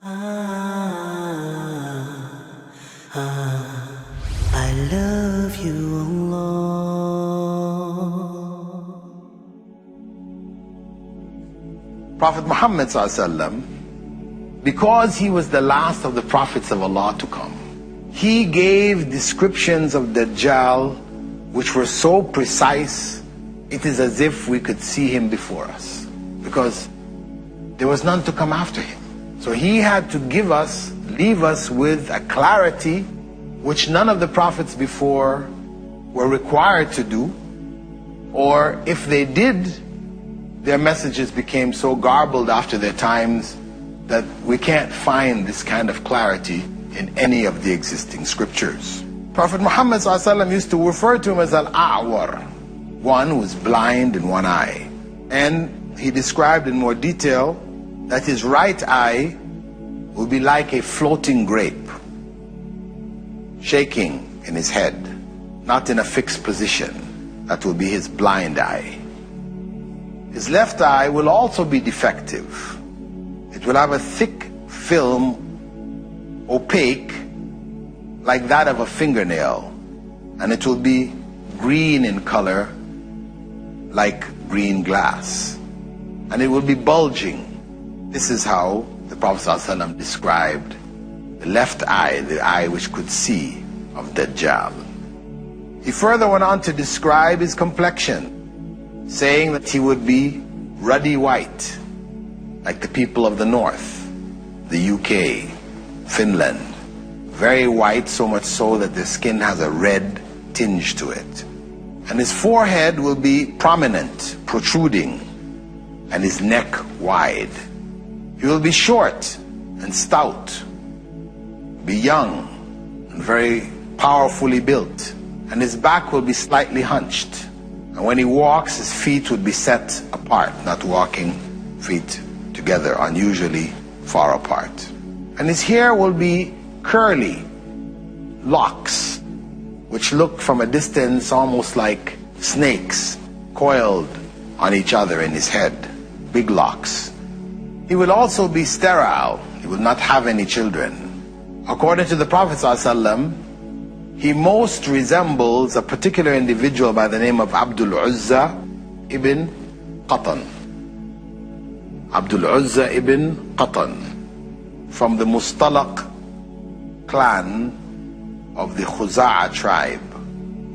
I love you, Allah. Prophet Muhammad ﷺ, because he was the last of the prophets of Allah to come, he gave descriptions of Dajjal which were so precise, it is as if we could see him before us, because there was none to come after him. So he had to leave us with a clarity which none of the prophets before were required to do, or if they did, their messages became so garbled after their times that we can't find this kind of clarity in any of the existing scriptures. Prophet Muhammad ﷺ used to refer to him as Al-A'war, one who is blind in one eye. And he described in more detail that his right eye will be like a floating grape, shaking in his head, not in a fixed position. That will be his blind eye. His left eye will also be defective. It will have a thick film, opaque, like that of a fingernail, and it will be green in color, like green glass, and it will be bulging. This is how the Prophet ﷺ described the left eye, the eye which could see, of Dajjal. He further went on to describe his complexion, saying that he would be ruddy white, like the people of the north, the UK, Finland. Very white, so much so that the skin has a red tinge to it. And his forehead will be prominent, protruding, and his neck wide. He will be short and stout, be young and very powerfully built, and his back will be slightly hunched. And when he walks, his feet would be set apart, not walking feet together, unusually far apart. And his hair will be curly locks, which look from a distance almost like snakes coiled on each other in his head, big locks. He will also be sterile. He will not have any children. According to the Prophet ﷺ, he most resembles a particular individual by the name of Abdul Uzza ibn Qatan. Abdul Uzza ibn Qatan, from the Mustalaq clan of the Khuza'a tribe,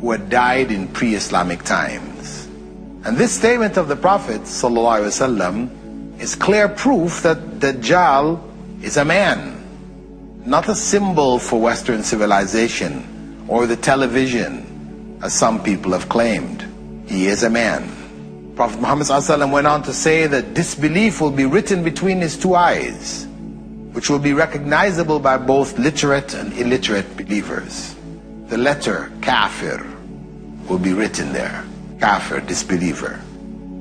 who had died in pre-Islamic times. And this statement of the Prophet ﷺ is clear proof that Dajjal is a man, not a symbol for Western civilization or the television, as some people have claimed. He is a man. Prophet Muhammad ﷺ went on to say that disbelief will be written between his two eyes, which will be recognizable by both literate and illiterate believers. The letter kafir will be written there. Kafir, disbeliever.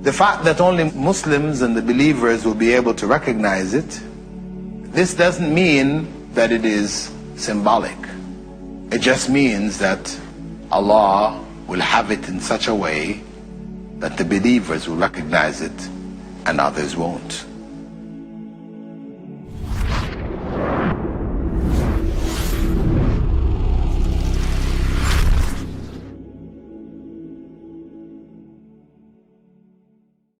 The fact that only Muslims and the believers will be able to recognize it, this doesn't mean that it is symbolic. It just means that Allah will have it in such a way that the believers will recognize it and others won't.